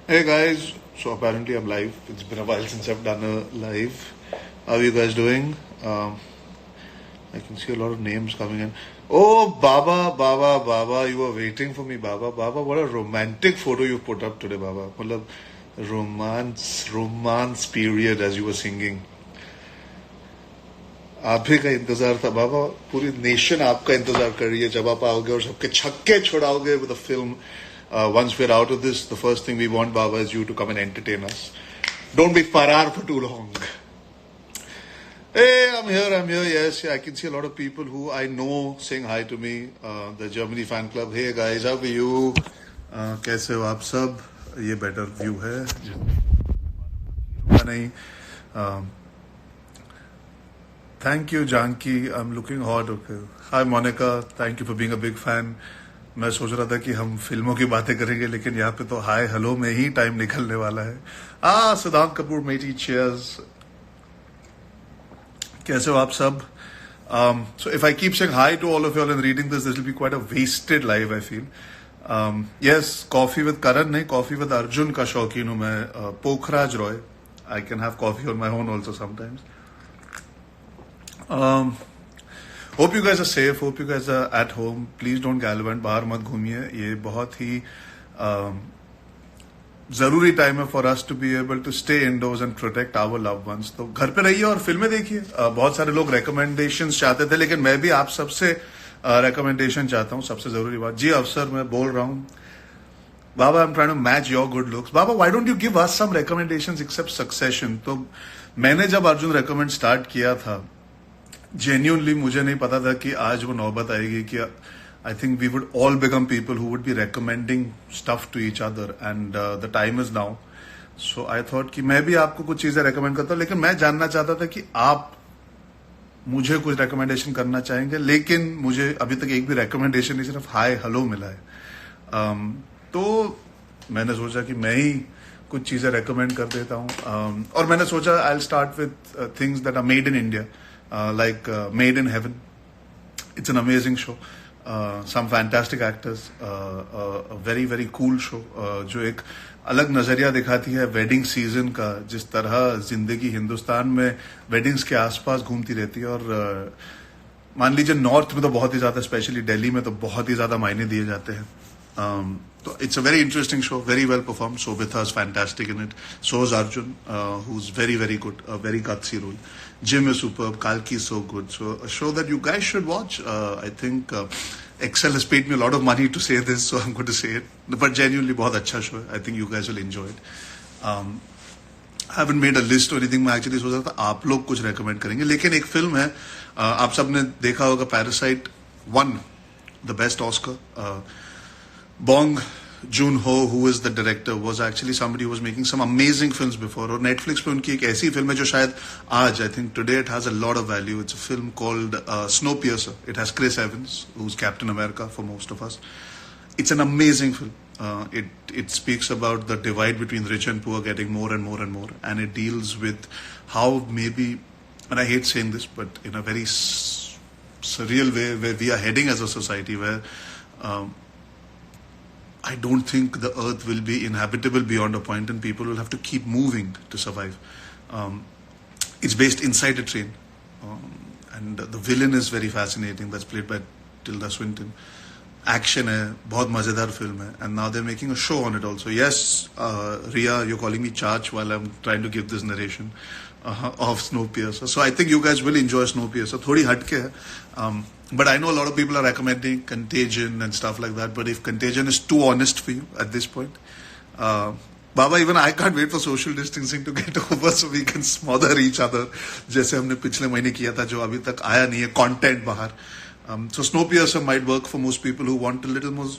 Hey guys, so apparently I'm live. It's been a while since I've done a live. How are you guys doing? I can see a lot of names coming in. Oh, Baba, you were waiting for me, Baba, what a romantic photo you put up today, Baba. मतलब romance period as you were singing. आप ही का इंतजार था बाबा. पूरी nation आपका इंतजार कर रही है जब आप आओगे और सबके छक्के छुड़ाओगे with a film. Once we're out of this, the first thing we want, Baba, is you to come and entertain us. Don't be farar for too long. Hey, I'm here. Yes, yeah, I can see a lot of people who I know saying hi to me. The Germany fan club. Hey guys, how are you? कैसे हो आप सब? ये better view है. नहीं. Thank you, Janki. I'm looking hot. Okay. Hi, Monica. Thank you for being a big fan. मैं सोच रहा था कि हम फिल्मों की बातें करेंगे लेकिन यहाँ पे तो हाय हेलो में ही टाइम निकलने वाला है. सिद्धांत कपूर मेटी चीयर्स. कैसे हो आप सब? So if I keep saying hi to all of you all and reading this will be quite a wasted live, I feel. Yes, coffee with Karan नहीं, coffee with Arjun का शौकीन हूँ मैं. Pokhraj Roy. I can have coffee on my own also sometimes. Hope you guys are safe. Hope you guys are at home. Please don't gallivant. बाहर मत घूमिए. ये बहुत ही जरूरी टाइम है for us to be able to stay indoors and protect our loved ones. तो घर पे रहिए और फिल्में देखिए. बहुत सारे लोग रिकमेंडेशंस चाहते थे लेकिन मैं भी आप सबसे रिकमेंडेशन चाहता हूँ. सबसे जरूरी बात जी अफसर मैं बोल रहा हूँ. बाबा I am trying to match your good looks. बाबा why don't you give us some recommendations except Succession. तो मैंने जब अर्जुन रिकमेंड स्टार्ट किया था जेन्यूनली मुझे नहीं पता था कि आज वो नौबत आएगी कि I think we would all become people who would be recommending stuff to each other and the time is now. So I thought कि मैं भी आपको कुछ चीजें रेकमेंड करता हूं लेकिन मैं जानना चाहता था कि आप मुझे कुछ रेकमेंडेशन करना चाहेंगे. लेकिन मुझे अभी तक एक भी रेकमेंडेशन नहीं, सिर्फ हाय हेलो मिला है. तो मैंने सोचा कि मैं ही कुछ चीजें रेकमेंड कर देता हूं. और मैंने सोचा I will start with things that are made in India. Like Made in Heaven. It's an amazing show. Some fantastic actors. A very very cool show. जो एक अलग नजरिया दिखाती है वेडिंग सीजन का. जिस तरह जिंदगी हिंदुस्तान में वेडिंग्स के आसपास घूमती रहती है और मान लीजिए नॉर्थ में तो बहुत ही ज्यादा, स्पेशली दिल्ली में तो बहुत ही ज्यादा मायने दिए जाते हैं. So it's a very interesting show, very well performed. Sobitha is fantastic in it. So is Arjun, who's very, very good, a very gutsy role. Jim is superb. Kalki is so good. So a show that you guys should watch. I think Excel has paid me a lot of money to say this, so I'm going to say it. But genuinely, बहुत अच्छा show है. I think you guys will enjoy it. I haven't made a list or anything. मैं actually सोच रहा था आप लोग कुछ recommend करेंगे. लेकिन एक फिल्म है, आप सबने देखा होगा, Parasite won the best Oscar. Bong Joon-ho, who is the director, was actually somebody who was making some amazing films before. और Netflix पे उनकी एक ऐसी फिल्म है जो शायद आज, I think today it has a lot of value. It's a film called Snowpiercer. It has Chris Evans, who's Captain America for most of us. It's an amazing film. It speaks about the divide between rich and poor getting more and more and more, and it deals with how maybe, and I hate saying this, but in a very surreal way, where we are heading as a society, where I don't think the earth will be inhabitable beyond a point and people will have to keep moving to survive. It's based inside a train. And the villain is very fascinating. That's played by Tilda Swinton. Action hai, बहुत मजेदार film hai. And now they're making a show on it also. Yes, Ria, you're calling me Charge while I'm trying to give this narration of Snowpiercer. So I think you guys will enjoy Snowpiercer. थोड़ी हटके है. But I know a lot of people are recommending Contagion and stuff like that. But if Contagion is too honest for you at this point, Baba, even I can't wait for social distancing to get over so we can smother each other. जैसे हमने पिछले महीने किया था जो अभी तक आया नहीं है content बाहर. So Snowpiercer might work for most people who want a little more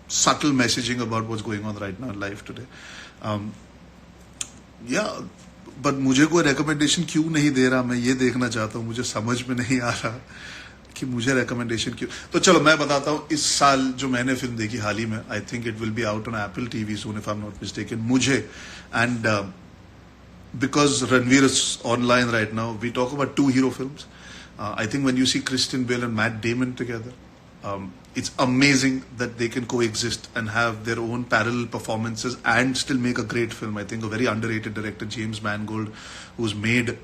subtle messaging about what's going on right now in life today. Yeah, but मुझे कोई recommendation क्यों नहीं दे रहा, मैं ये देखना चाहता हूँ. मुझे समझ में नहीं आ रहा कि मुझे recommendation क्यों. तो चलो मैं बताता हूँ. इस साल जो मैंने फिल्म देखी हाल ही में, I think it will be out on Apple TV soon if I'm not mistaken. मुझे, and because Ranveer is online right now, we talk about two hero films. I think when you see Christian Bale and Matt Damon together, It's amazing that they can coexist and have their own parallel performances and still make a great film. I think a very underrated director, James Mangold, who's made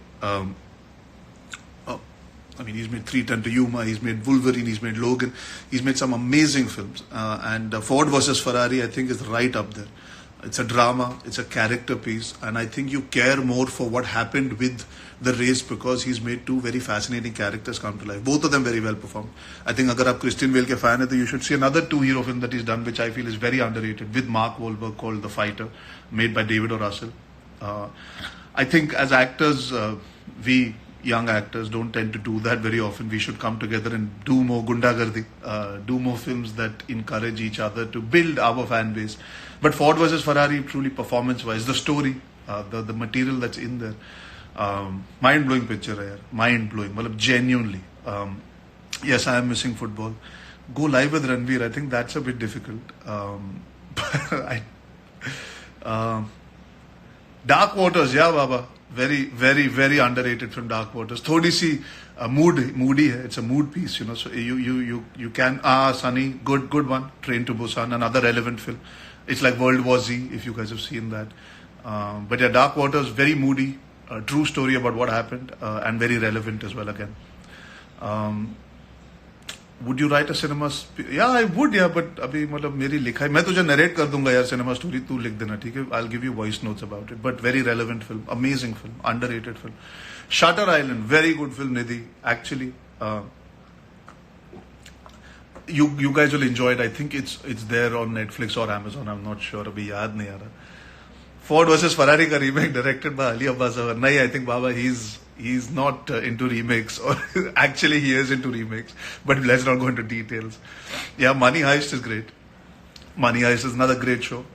he's made 3:10 to Yuma, he's made Wolverine, he's made Logan, he's made some amazing films. And Ford versus Ferrari, I think, is right up there. It's a drama, it's a character piece, and I think you care more for what happened with the race because he's made two very fascinating characters come to life. Both of them very well performed. I think अगर आप Christian Bale के fan हैं तो you should see another two-hero film that he's done, which I feel is very underrated, with Mark Wahlberg, called The Fighter, made by David O. Russell. I think as actors, we young actors don't tend to do that very often. We should come together and do more gundagardi, do more films that encourage each other to build our fan base. But Ford versus Ferrari, truly performance-wise, the story, the material that's in there, mind-blowing picture hai yaar, mind-blowing, मतलब genuinely. Yes, I am missing football. Go live with Ranveer. I think that's a bit difficult. Dark Waters, yeah, Baba. Very, very, very underrated film, Dark Waters. थोड़ी सी moody hai. It's a mood piece, you know. So you can Sunny, good one. Train to Busan, another relevant film. It's like World War Z, if you guys have seen that. But yeah, Dark Waters, very moody, true story about what happened, and very relevant as well again. Would you write a cinema? Yeah, I would, yeah, but अभी मतलब मेरी लिखाई मैं तुझे narrate कर दूंगा यार cinema story तू लिख देना ठीक है. I'll give you voice notes about it. But very relevant film, amazing film, underrated film. Shutter Island, very good film, Nidhi. Actually, you guys will enjoy it. I think it's there on Netflix or Amazon. I'm not sure. अभी याद नहीं आ रहा. Ford versus Ferrari का remake directed by Ali Abbas Zawar. नहीं, I think Baba he's not into remakes, or actually he is into remakes. But let's not go into details. Yeah, Money Heist is great. Money Heist is another great show.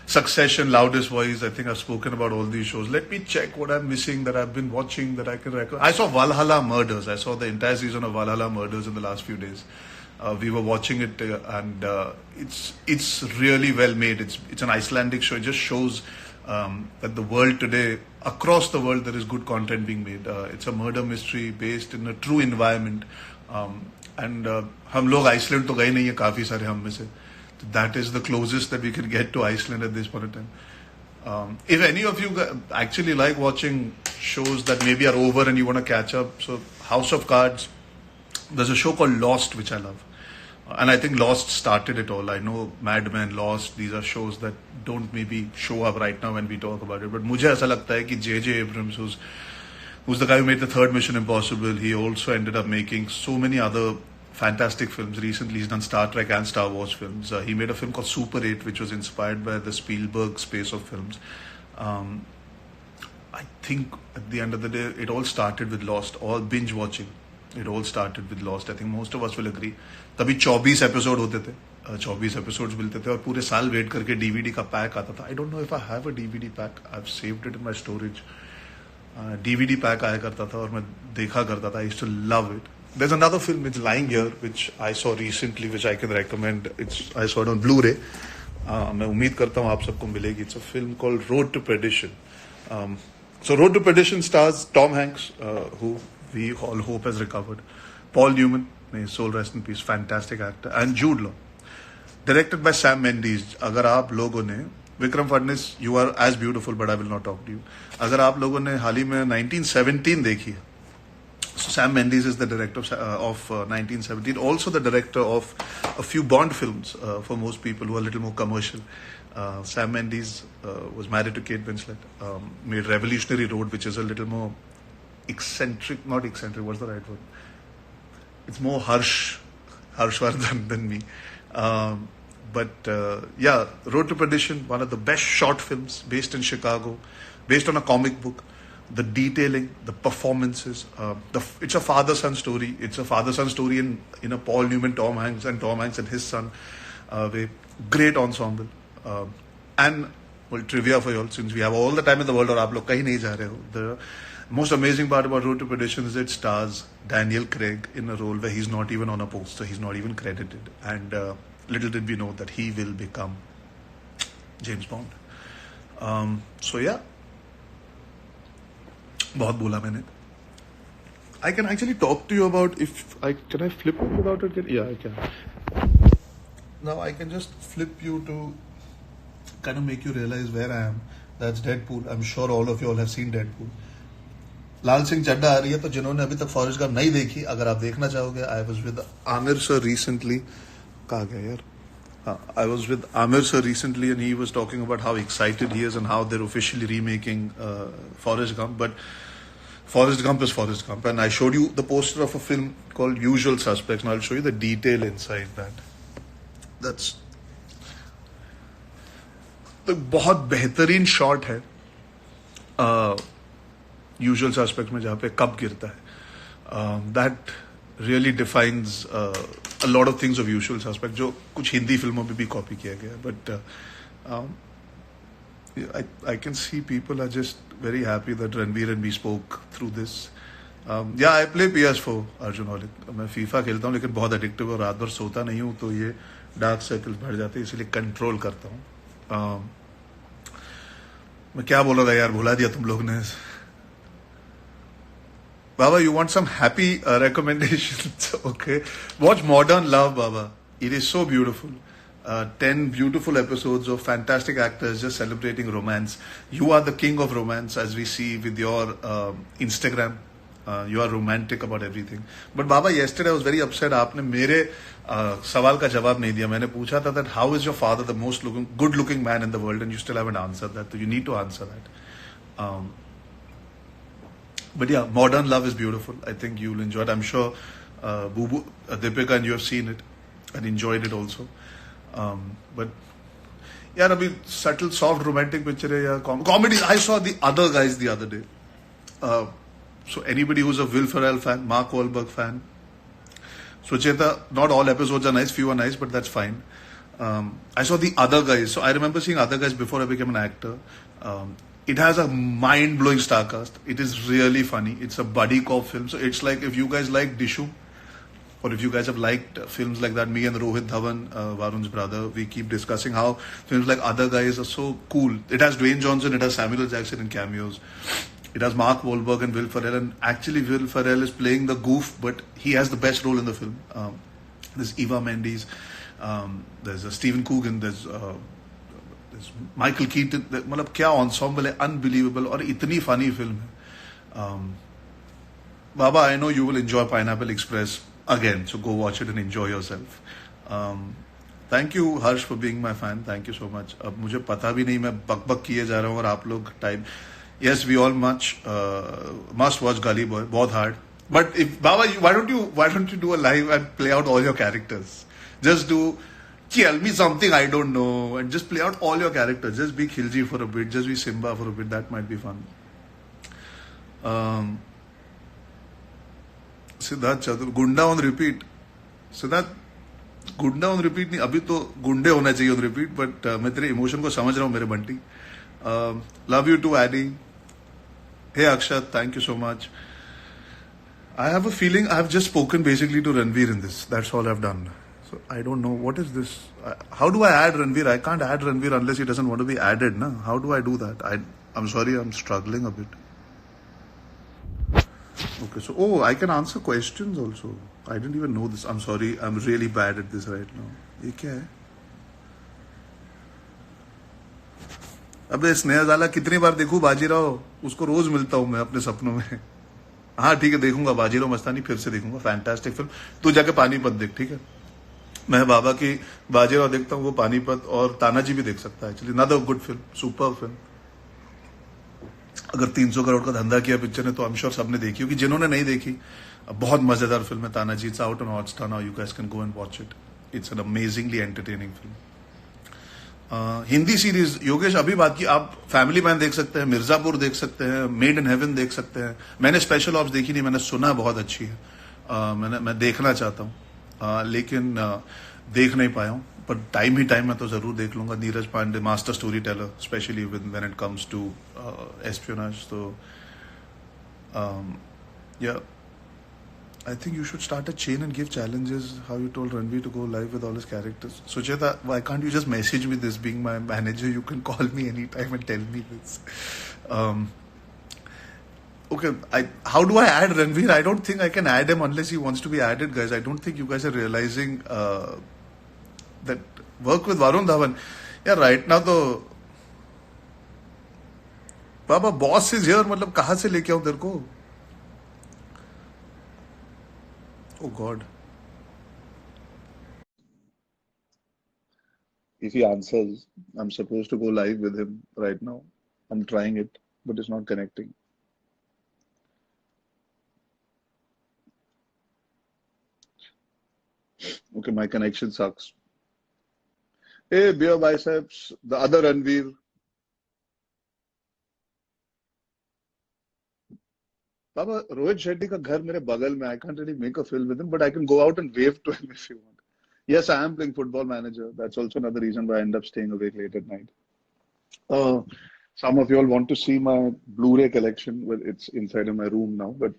Succession, Loudest Voice. I think I've spoken about all these shows. Let me check what I'm missing that I've been watching that I can recommend. I saw Valhalla Murders. I saw the entire season of Valhalla Murders in the last few days. We were watching it, and it's really well made. It's an Icelandic show. It just shows that the world today, across the world, there is good content being made. It's a murder mystery based in a true environment. And हम लोग Iceland तो गए नहीं है काफी सारे हम में से. That is the closest that we can get to Iceland at this point in time. If any of you actually like watching shows that maybe are over and you want to catch up, so House of Cards, there's a show called Lost which I love. And I think Lost started it all. I know Mad Men, Lost, these are shows that don't maybe show up right now when we talk about it. But मुझे ऐसा लगता है कि J.J. Abrams, who's the guy who made the third Mission Impossible, he also ended up making so many other fantastic films. Recently he's done Star Trek and Star Wars films. He made a film called Super 8 which was inspired by the Spielberg space of films. I think at the end of the day it all started with Lost, all binge watching. It all started with Lost. I think most of us will agree. तभी 24 episode होते थे, 24 episodes मिलते थे और पूरे साल wait करके DVD का पैक आता था. I don't know if I have a DVD pack. I have saved it in my storage. DVD pack आया करता था और मैं देखा करता था. I used to love it. There's another film it's lying here which I saw recently which I can recommend. I saw it on Blu-ray. मैं उम्मीद करता हूँ आप सबको मिलेगी. It's a film called Road to Perdition. So Road to Perdition stars Tom Hanks, who we all hope has recovered. Paul Newman, may his soul rest in peace, fantastic actor, and Jude Law. Directed by Sam Mendes. अगर आप लोगों ने Vikram Phadnis, You Are As Beautiful But I Will Not Talk to You. अगर आप लोगों ने हाल ही में 1917 देखी है. So Sam Mendes is the director of 1917, also the director of a few Bond films for most people who are a little more commercial. Sam Mendes was married to Kate Winslet, made Revolutionary Road, which is a little more eccentric, not eccentric, what's the right word? It's more Harshvardhan than me. But Road to Perdition, one of the best short films, based in Chicago, based on a comic book. The detailing, the performances, it's a father-son story. It's a father-son story in a Paul Newman, Tom Hanks and his son. Great ensemble. And well, trivia for you all, since we have all the time in the world, और आप लोग कहीं नहीं जा रहे हो. The most amazing part about Road to Perdition is it stars Daniel Craig in a role where he's not even on a poster, he's not even credited. And little did we know that he will become James Bond. So yeah. बहुत बोला मैंने. I can actually talk to you about if I can I flip it without it get yeah I can. Now I can just flip you to kind of make you realize where I am. That's Deadpool. I'm sure all of you all have seen Deadpool. लाल सिंह चड्डा आ रही है तो जिन्होंने अभी तक Forrest Gump नहीं देखी अगर आप देखना चाहोगे I was with Aamir sir recently कहा गया यार I was with Amir sir recently and he was talking about how excited he is and how they're officially remaking Forrest Gump. But Forrest Gump is Forrest Gump. And I showed you the poster of a film called Usual Suspects and I'll show you the detail inside that. That's तो बहुत बेहतरीन shot है usual suspect में जहाँ पे कब गिरता है that really defines a lot of things of Usual Suspect जो कुछ हिंदी फिल्मों में भी कॉपी किया गया but I can see people are just very happy that Ranveer and me spoke through this. Yeah, I play PS4 Arjun हॉलिक मैं FIFA खेलता हूँ लेकिन बहुत एडिक्टिव और रात भर सोता नहीं हूँ तो ये डार्क सर्कल्स बढ़ जाते हैं इसलिए कंट्रोल करता हूँ मैं क्या बोल रहा था यार भुला दिया तुम लोग ने Baba, you want some happy recommendations? Okay. Watch Modern Love, Baba. It is so beautiful. 10 beautiful episodes of fantastic actors just celebrating romance. You are the king of romance, as we see with your Instagram. You are romantic about everything. But Baba, yesterday I was very upset. आपने मेरे सवाल का जवाब नहीं दिया. मैंने पूछा था that how is your father the most good-looking man in the world, and you still haven't answered that. So you need to answer that. But yeah, Modern Love is beautiful. I think you'll enjoy it. I'm sure Boo Deepika and you have seen it and enjoyed it also. But yeah, I mean, subtle, soft, romantic picture hai, yeah, comedy. I saw The Other Guys the other day. So anybody who's a Will Ferrell fan, Mark Wahlberg fan, Sucheta, not all episodes are nice, few are nice, but that's fine. I saw The Other Guys. So I remember seeing Other Guys before I became an actor. It has a mind-blowing star cast. It is really funny. It's a buddy cop film. So it's like if you guys like Dishu, or if you guys have liked films like that, me and Rohit Dhawan, Varun's brother, we keep discussing how films like Other Guys are so cool. It has Dwayne Johnson, it has Samuel L. Jackson in cameos. It has Mark Wahlberg and Will Ferrell. And actually Will Ferrell is playing the goof, but he has the best role in the film. There's Eva Mendes. There's Stephen Coogan. There's Michael Keaton मतलब क्या ensemble है unbelievable और इतनी funny film है बाबा I know you will enjoy Pineapple Express again so go watch it and enjoy yourself thank you Harsh for being my fan thank you so much अब मुझे पता भी नहीं मैं बक किए जा रहा हूँ और आप लोग time yes we all must watch Gully Boy बहुत हार्ड बट इफ बाबा why don't you do a live and play out all your characters just do tell me something I don't know and just play out all your characters. Just be Khilji for a bit. Just be Simba for a bit. That might be fun. Siddharth Chatur. Gunda on repeat. Siddharth, Gunda on repeat नहीं अभी तो गुंडे होना चाहिए on repeat. But मैं तेरे emotion को समझ रहा हूँ मेरे Bunty. Love you too, Addy. Hey Akshat, thank you so much. I have a feeling I have just spoken basically to Ranveer in this. That's all I've done. I don't know what is this. How do I add Ranveer? I can't add Ranveer unless he doesn't want to be added. Na? How do I do that? I'm sorry, I'm struggling a bit. Okay, so I can answer questions also. I didn't even know this. I'm sorry, I'm really bad at this right now. ये क्या है? अबे स्नेहा जाला कितनी बार देखूं बाजीराव उसको रोज मिलता हूं मैं अपने सपनों में हाँ ठीक है देखूंगा बाजीराव मस्तानी फिर से देखूंगा फैंटास्टिक फिल्म तू जाके पानीपत देख ठीक है मैं बाबा की बाजीराव देखता हूँ वो पानीपत और तानाजी भी देख सकता है actually not a good film super film अगर 300 करोड़ का धंधा किया पिक्चर ने तो आई एम श्योर सबने देखी होगी जिन्होंने नहीं देखी बहुत मजेदार फिल्म है Tanaji it's out on Hotstar now you guys can go and watch it it's an amazingly entertaining film Hindi series Yogesh अभी बात की आप फैमिली मैन देख सकते हैं मिर्जापुर देख सकते हैं मेड इन हेवन देख सकते हैं मैंने स्पेशल ऑप्स देखी नहीं मैंने सुना बहुत अच्छी है मैं देखना चाहता हूँ लेकिन देख नहीं पाया हूँ पर टाइम ही टाइम है तो जरूर देख लूंगा Neeraj Pandey master storyteller specially when it comes to espionage तो या I think you should start a chain and give challenges how you told Ranveer to go live with all his characters. Sucheta, why can't you just message me this being my manager? You can call me anytime and tell me this. Okay, how do I add Ranveer? I don't think I can add him unless he wants to be added, guys. I don't think you guys are realizing that work with Varun Dhawan. Yeah, right now तो बाबा boss is here, मतलब कहाँ से लेके आऊं तेरे को? ओ God. If he answers, I'm supposed to go live with him right now. I'm trying it, but it's not connecting. Okay, my connection sucks. Hey, beer biceps, the other Ranveer. Baba, Rohit Shetty ka ghar mere bagal mein. I can't really make a film with him, but I can go out and wave to him if you want. Yes, I am playing Football Manager. That's also another reason why I end up staying awake late at night. Uh, some of you all want to see my Blu-ray collection. Well, it's inside of my room now, but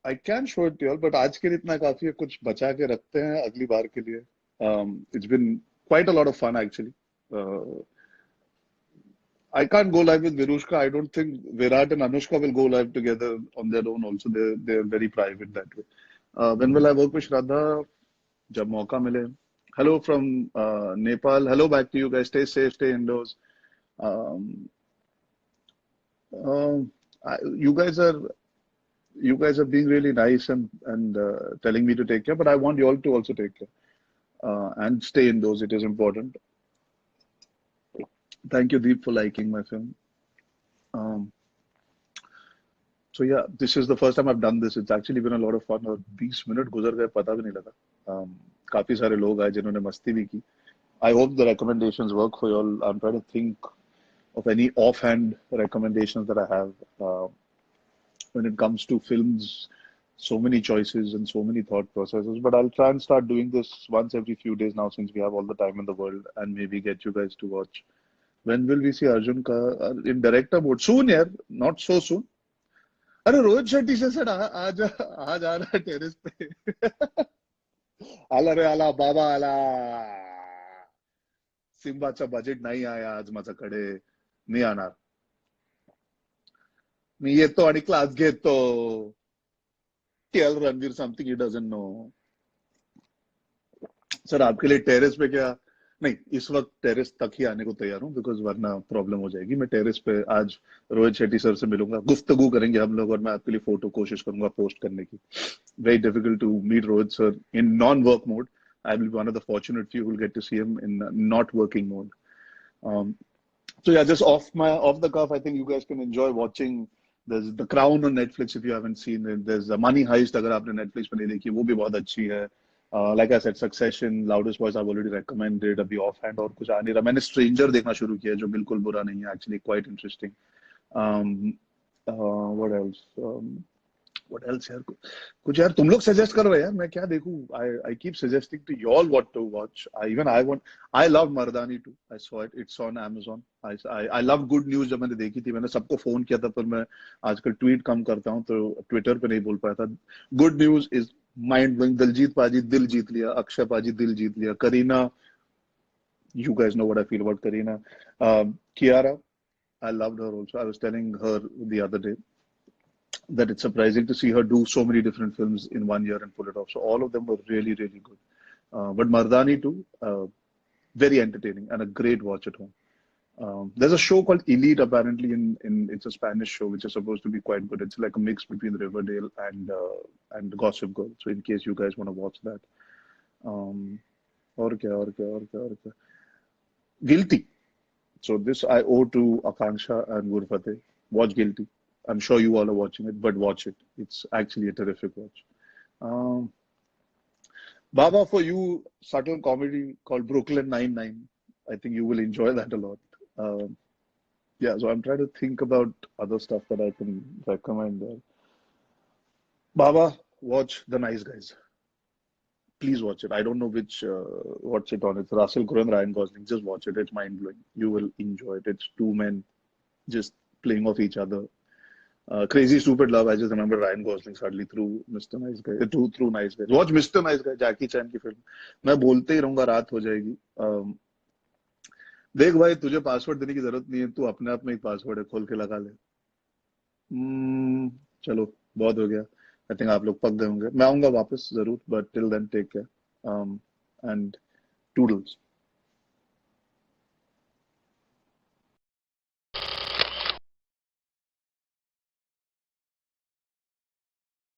I can show it to you all. But आज के लिए इतना काफी है, कुछ बचा के रखते हैं अगली बार के लिए. It's been quite a lot of fun actually. I can't go live with Virushka. I don't think Virat and Anushka will go live together on their own. Also, they're very private that way. When will I work with Shraddha? जब मौका मिले. Hello from Nepal. Hello back to you guys. Stay safe, stay indoors. Um, uh, you guys are being really nice and telling me to take care, but I want you all to also take care and stay indoors. It is important. Thank you, Deep, for liking my film. Um, so yeah, this is the first time I've done this. It's actually been a lot of fun. और 20 minute गुजर गए पता भी नहीं लगा. काफी सारे लोग आए जिन्होंने मस्ती भी की. I hope the recommendations work for you all. I'm trying to think of any offhand recommendations that I have. When it comes to films, so many choices and so many thought processes. But I'll try and start doing this once every few days now, since we have all the time in the world, and maybe get you guys to watch. When will we see Arjun ka in director mode? Soon, yeah, not so soon. अरे रोहित शेट्टी से sir आज आज आ रहा है terrace पे. आला रे आला बाबा आला. सिम्बाचा बजेट नाही आहे आज माझ्याकडे. मी आणणार. मी येतो आणि क्लास घेतो. Tell Ranveer something he doesn't know. Sir आपके लिए टेरेस पे क्या? नहीं, इस वक्त टेरेस तक ही आने को तैयार हूँ, बिकॉज वरना प्रॉब्लम हो जाएगी. मैं टेरेस पे आज रोहित शेट्टी सर से मिलूंगा, गुफ्तगू करेंगे हम लोग, और मैं आपके लिए फोटो कोशिश करूंगा पोस्ट करने की. Very difficult to meet Rohit sir in non work mode. I will be one of the fortunate few who will get to see him in not working mode. So yeah, just off the cuff, I think you guys can enjoy watching. There's The Crown on Netflix if you haven't seen it. There's Money Heist अगर आपने Netflix पे नहीं देखी, वो भी बहुत अच्छी है. Like I said, Succession, Loudest Voice I've already recommended. अभी offhand और कुछ आ नहीं रहा. मैंने Stranger देखना शुरू किया जो बिल्कुल बुरा नहीं है, actually quite interesting. What else? What else यार? कुछ यार तुम लोग सजेस्ट करो यार, मैं क्या देखूं? I keep suggesting to you all what to watch. I love Mardani too. I saw it. It's on Amazon. I love Good News. जब मैंने देखी थी, मैंने सबको फोन किया था, पर मैं आजकल ट्वीट कम करता हूँ तो ट्विटर पे नहीं बोल पाया था. Good News is mind blowing. Diljit पाजी दिल जीत लिया. अक्षय पाजी दिल जीत लिया. Kareena, you guys know what I feel about Kareena. Kiara, I loved her also. I was telling her the other day that it's surprising to see her do so many different films in one year and pull it off. So all of them were really, really good. But Mardani too, very entertaining and a great watch at home. There's a show called Elite apparently it's a Spanish show which is supposed to be quite good. It's like a mix between Riverdale and Gossip Girl. So in case you guys want to watch that. और क्या? Guilty. So this I owe to Akanksha and Gurfateh. Watch Guilty. I'm sure you all are watching it, but watch it. It's actually a terrific watch. Baba, for you, subtle comedy called Brooklyn Nine-Nine. I think you will enjoy that a lot. Yeah, so I'm trying to think about other stuff that I can recommend there. Baba, watch The Nice Guys. Please watch it. I don't know which watch it on. It's Russell Crowe and Ryan Gosling. Just watch it. It's mind blowing. You will enjoy it. It's two men just playing off each other. Crazy Stupid Love. I just remember Ryan Gosling suddenly through Mr. Nice Guy. Through Nice Guys. Watch Mr. Nice Guy. Jackie Chan की film. मैं बोलते ही रहूंगा, रात हो जाएगी. देख भाई, तुझे पासवर्ड देने की जरूरत नहीं है. तू अपने आप में एक पासवर्ड है, खोल के लगा ले. चलो बहुत हो गया। आई थिंक आप लोग पक गए होंगे, मैं आऊंगा वापस जरूर, but till then take care and toodles.